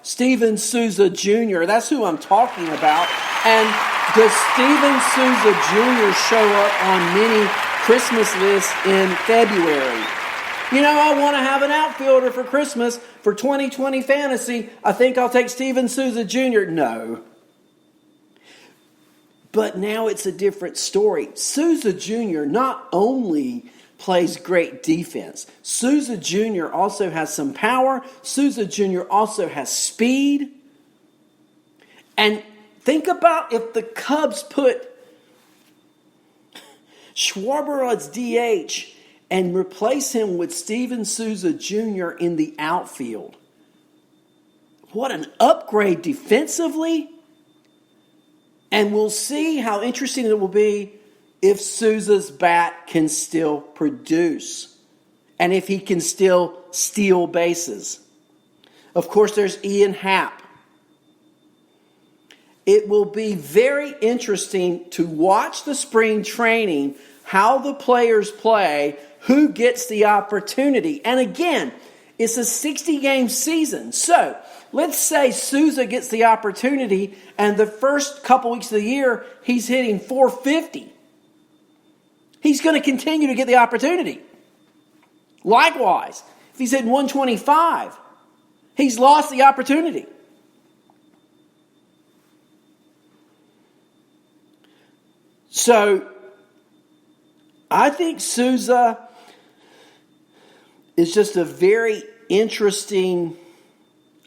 Steven Souza Jr. That's who I'm talking about. And does Steven Souza Jr. show up on many Christmas lists in February? I want to have an outfielder for Christmas for 2020 fantasy. I think I'll take Steven Souza Jr. No. But now it's a different story. Souza Jr. not only plays great defense, Souza Jr. also has some power. Souza Jr. also has speed. And think about if the Cubs put Schwarber as DH and replace him with Steven Souza Jr. in the outfield. What an upgrade defensively. And we'll see how interesting it will be if Souza's bat can still produce. And if he can still steal bases. Of course, there's Ian Happ. It will be very interesting to watch the spring training, how the players play, who gets the opportunity. And again, it's a 60-game season. So let's say Souza gets the opportunity and the first couple weeks of the year, he's hitting .450. He's going to continue to get the opportunity. Likewise, if he's hitting .125, he's lost the opportunity. So I think Souza is just a very interesting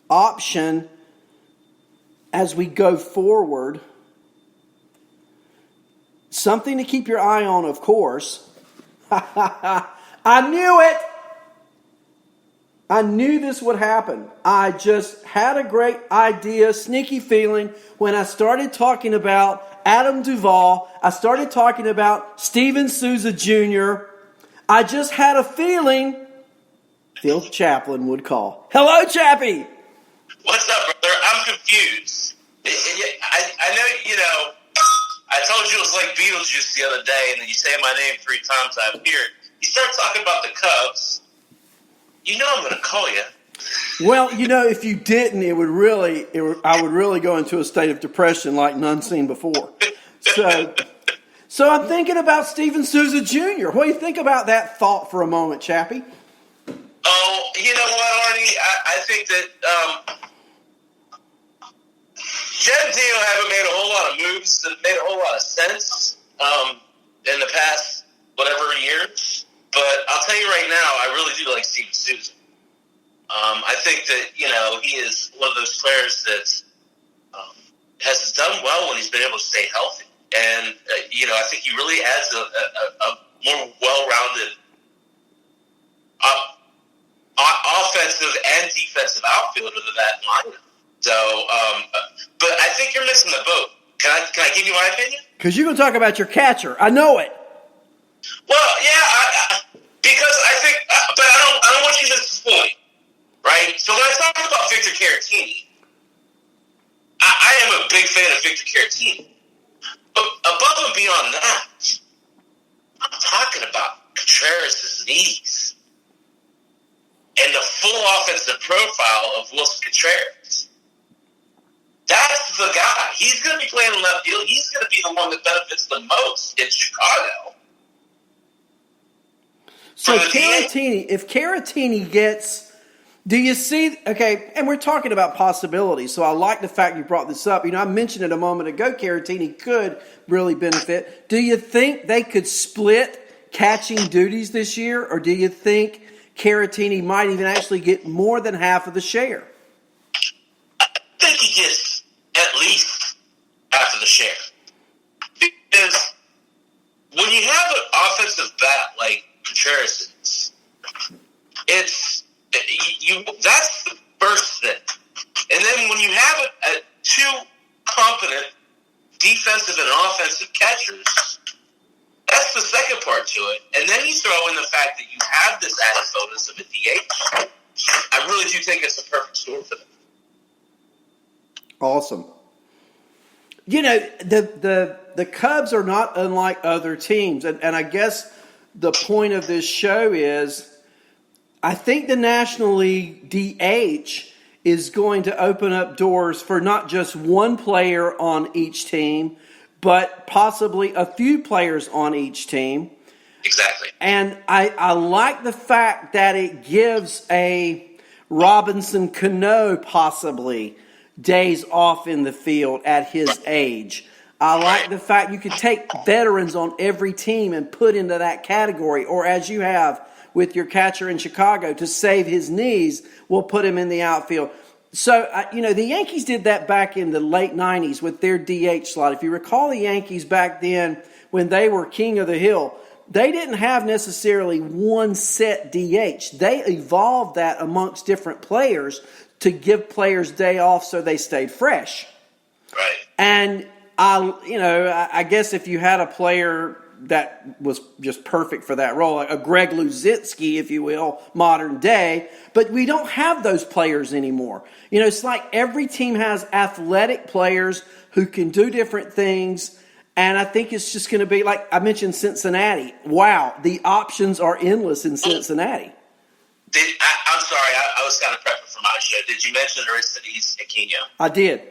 option as we go forward. Something to keep your eye on, of course. I knew it. I knew this would happen. I just had a great idea, sneaky feeling, when I started talking about Adam Duvall. I started talking about Steven Souza Jr. I just had a feeling Phil Chaplin would call. Hello, Chappie. What's up, brother? I'm confused. I know, I told you it was like Beetlejuice the other day, and then you say my name 3 times, I appear. You start talking about the Cubs, I'm going to call you. Well, if you didn't, I would really go into a state of depression like none seen before. So I'm thinking about Steven Souza Jr. What do you think about that thought for a moment, Chappie? Oh, you know what, Arnie? I think that Jed and Tino haven't made a whole lot of moves that have made a whole lot of sense in the past whatever years. But I'll tell you right now, I really do like Steven Souza. I think that, he is one of those players that has done well when he's been able to stay healthy. And, I think he really adds a more well-rounded offensive and defensive outfielder to that lineup. So, but I think you're missing the boat. Can I give you my opinion? Because you're going to talk about your catcher. I know it. Well, yeah, because I think, but I don't want you to miss the point, right? So when I talk about Victor Caratini, I am a big fan of Victor Caratini. But above and beyond that, I'm talking about Contreras' knees and the full offensive profile of Wilson Contreras. That's the guy. He's going to be playing in left field. He's going to be the one that benefits the most in Chicago. So Caratini, if Caratini gets, do you see, okay, and we're talking about possibilities, so I like the fact you brought this up. I mentioned it a moment ago, Caratini could really benefit. Do you think they could split catching duties this year, or do you think Caratini might even actually get more than half of the share? I think he gets at least half of the share. Because when you have an offensive bat like Contreras is, that's the first thing. And then when you have two competent defensive and offensive catchers, that's the second part to it. And then you throw in the fact that you have this added bonus of a DH. I really do think it's a perfect storm for them. Awesome. The Cubs are not unlike other teams. And I guess the point of this show is, I think the National League DH is going to open up doors for not just one player on each team, but possibly a few players on each team. Exactly. And I like the fact that it gives a Robinson Cano possibly days off in the field at his age. I like the fact you could take veterans on every team and put into that category, or as you have with your catcher in Chicago, to save his knees, we'll put him in the outfield. So, the Yankees did that back in the late 90s with their DH slot. If you recall the Yankees back then when they were king of the hill, they didn't have necessarily one set DH. They evolved that amongst different players to give players day off so they stayed fresh. Right. And I guess if you had a player that was just perfect for that role, like a Greg Luzinski, if you will, modern day, but we don't have those players anymore. It's like every team has athletic players who can do different things, and I think it's just going to be like I mentioned Cincinnati. Wow, the options are endless in Cincinnati. I'm sorry, I was kind of prepping for my show. Did you mention Aristides Aquino? I did.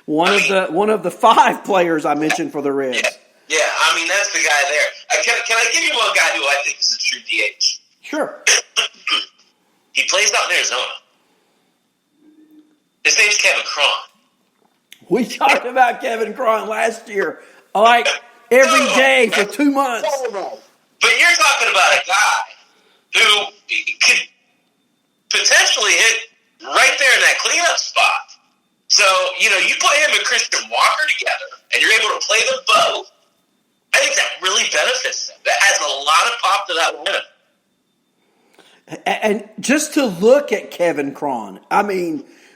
One of the 5 players I mentioned for the Reds. Yeah, that's the guy there. Can I give you one guy who I think is a true DH? Sure. He plays out in Arizona. His name's Kevin Cron. We talked about Kevin Cron last year, like every day for 2 months. But you're talking about a guy who could potentially hit right there in that cleanup spot. So, you play him and Christian Walker together, and you're able to play them both. I think that really benefits them. That adds a lot of pop to that lineup. And just to look at Kevin Cron,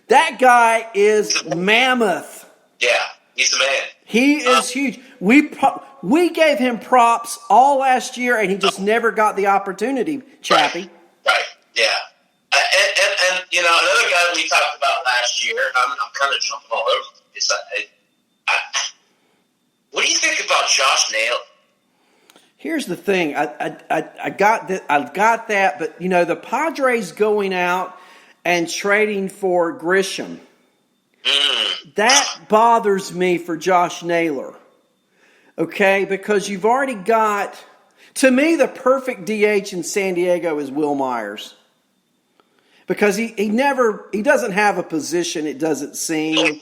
that guy is mammoth. Yeah, he's the man. He is huge. We gave him props all last year, and he just never got the opportunity, Chappie. Right. Yeah. And another guy we talked about last year, I'm kind of jumping all over this. What do you think about Josh Naylor? Here's the thing. I got that, but the Padres going out and trading for Grisham, that bothers me for Josh Naylor. Okay, because you've already got, to me, the perfect DH in San Diego is Will Myers. Because he doesn't have a position, it doesn't seem.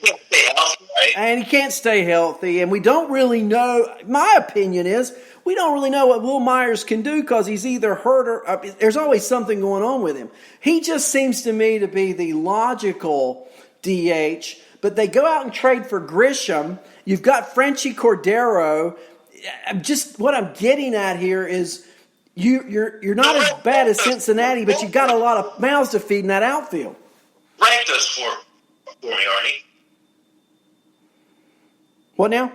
And he can't stay healthy. And we don't really know, my opinion is, we don't really know what Will Myers can do because he's either hurt or there's always something going on with him. He just seems to me to be the logical DH. But they go out and trade for Grisham. You've got Frenchie Cordero. Just what I'm getting at here is you're not as bad as Cincinnati, but you've got a lot of mouths to feed in that outfield. Rank those for me, Arnie. What now?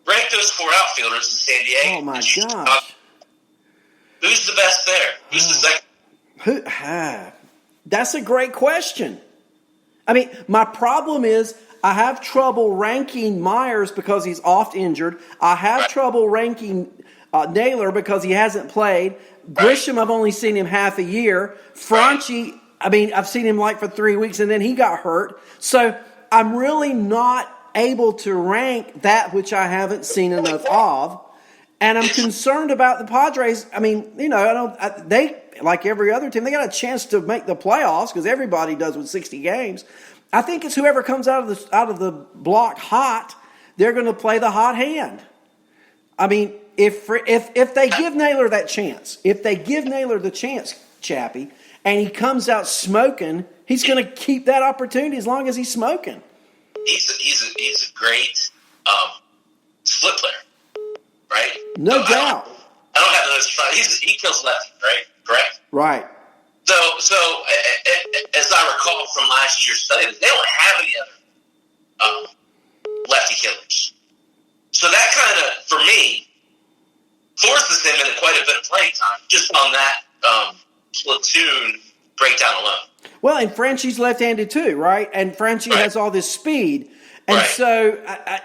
Rank those 4 outfielders in San Diego. Oh, my gosh. Who's the best there? Who's the second? That's a great question. My problem is I have trouble ranking Myers because he's oft injured. I have trouble ranking Naylor because he hasn't played. Grisham, I've only seen him half a year. Franchi, I've seen him for 3 weeks and then he got hurt. So I'm really not able to rank that which I haven't seen enough of. And I'm concerned about the Padres. They, like every other team, they got a chance to make the playoffs because everybody does with 60 games. I think it's whoever comes out of the block hot, they're going to play the hot hand. If they give Naylor that chance, if they give Naylor the chance, Chappie, and he comes out smoking, he's going to keep that opportunity as long as he's smoking. He's a great split player, right? No doubt. I don't have those. He kills lefty, right? Correct. Right. So as I recall from last year's study, they don't have any other lefty killers. So that kind of, for me, forces him into quite a bit of playing time just on that platoon breakdown alone. Well, and Franchi's left-handed too, right? And Franchi has all this speed. And so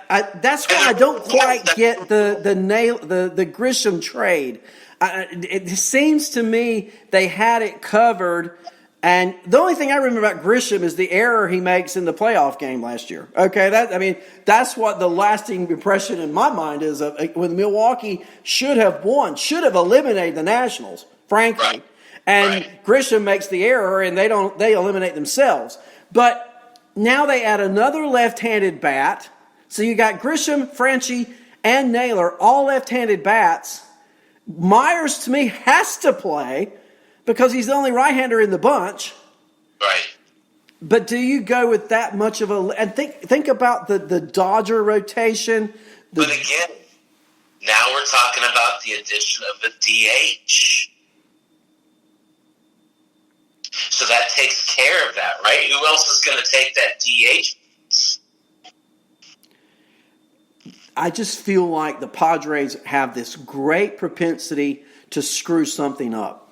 that's why I don't quite get the Grisham trade. It seems to me they had it covered And the only thing I remember about Grisham is the error he makes in the playoff game last year. Okay, that's what the lasting impression in my mind is of when Milwaukee should have won, should have eliminated the Nationals, frankly. Right. And Grisham makes the error, and they eliminate themselves. But now they add another left-handed bat. So you got Grisham, Franchy, and Naylor, all left-handed bats. Myers, to me, has to play because he's the only right-hander in the bunch. Right. But do you go with that much of a – and think about the Dodger rotation. But again, now we're talking about the addition of a DH. So that takes care of that, right? Who else is going to take that DH? I just feel like the Padres have this great propensity to screw something up.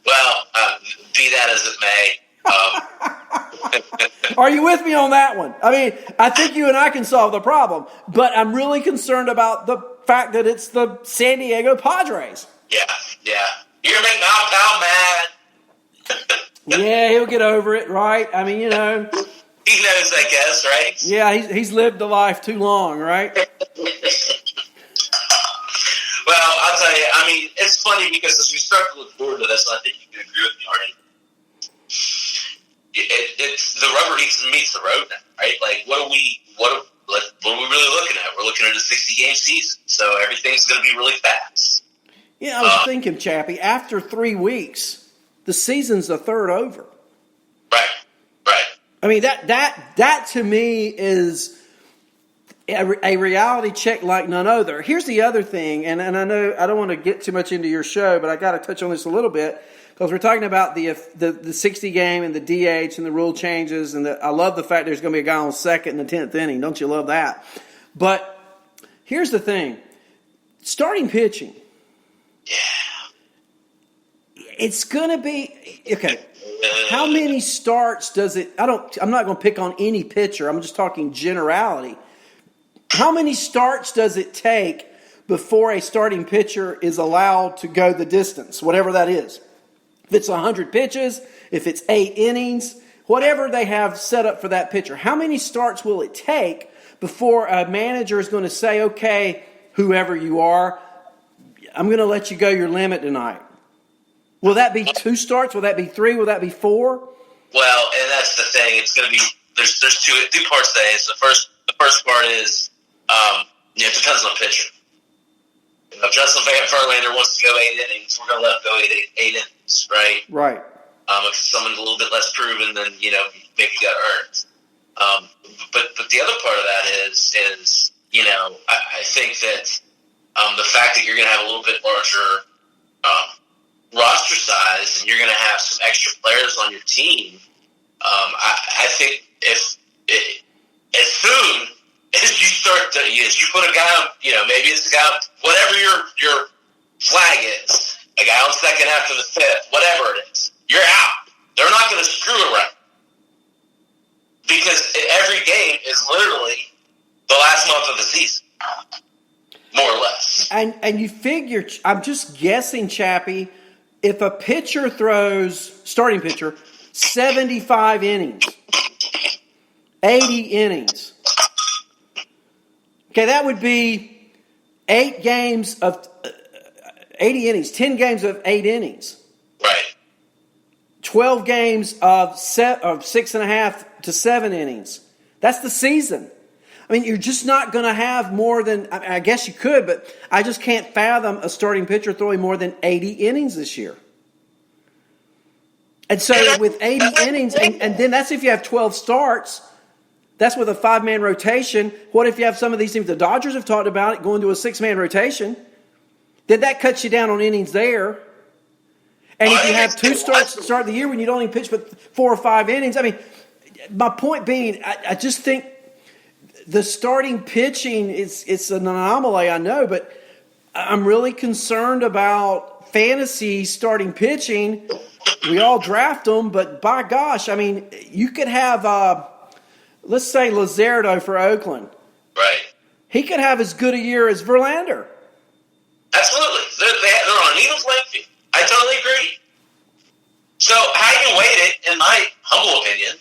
Well, be that as it may. Are you with me on that one? I mean, I think you and I can solve the problem, but I'm really concerned about the fact that it's the San Diego Padres. Yeah. You're going to make my pal mad. Yeah, he'll get over it, right? I mean, He knows, I guess, right? Yeah, he's lived a life too long, right? Well, I'll tell you, I mean, it's funny because as we start to look forward to this, and I think you can agree with me, Arnie, it's the rubber meets the road now, right? Like, what are we really looking at? We're looking at a 60-game season, so everything's going to be really fast. Yeah, I was thinking, Chappie, after 3 weeks, the season's a third over. Right. I mean, that to me is a reality check like none other. Here's the other thing, and I know I don't want to get too much into your show, but I got to touch on this a little bit because we're talking about the 60 game and the DH and the rule changes, and I love the fact there's going to be a guy on second in the 10th inning. Don't you love that? But here's the thing: starting pitching. Yeah. It's going to be okay. How many starts does it? I'm not going to pick on any pitcher. I'm just talking generality. How many starts does it take before a starting pitcher is allowed to go the distance, whatever that is? If it's 100 pitches, if it's 8 innings, whatever they have set up for that pitcher, how many starts will it take before a manager is going to say, okay, whoever you are, I'm going to let you go your limit tonight? Will that be 2 starts? Will that be 3? Will that be 4? Well, and that's the thing. It's going to be there's two parts to it. The first part is it depends on the pitcher. If Justin Verlander wants to go 8 innings, we're going to let him go 8 innings, right? Right. If someone's a little bit less proven, then maybe you got earned. But the other part of that is I think that the fact that you're going to have a little bit larger roster size and you're going to have some extra players on your team, I think as soon as you start to, as you put a guy on, maybe it's a guy, whatever your flag is, a guy on second after the 5th, whatever it is, you're out. They're not going to screw around because every game is literally the last month of the season, more or less. And you figure, I'm just guessing, Chappie, if a pitcher throws, starting pitcher, 75 innings, 80 innings, okay, that would be 8 games of 80 innings, 10 games of 8 innings. Right. 12 games of 6.5 to 7 innings. That's the season. I mean, you're just not going to have more than, I guess you could, but I just can't fathom a starting pitcher throwing more than 80 innings this year. And so with 80 innings, and then that's if you have 12 starts, that's with a 5-man rotation. What if you have some of these teams, the Dodgers have talked about it, going to a 6-man rotation? Then that cuts you down on innings there. And if you have 2 starts to start the year when you don't even pitch but 4 or 5 innings, I mean, my point being, I just think the starting pitching, it's an anomaly, I know, but I'm really concerned about fantasy starting pitching. We all draft them, but by gosh, I mean, you could have, let's say Luzardo for Oakland. Right. He could have as good a year as Verlander. Absolutely. They're on an even playing field. I totally agree. So how you weight it, in my humble opinion,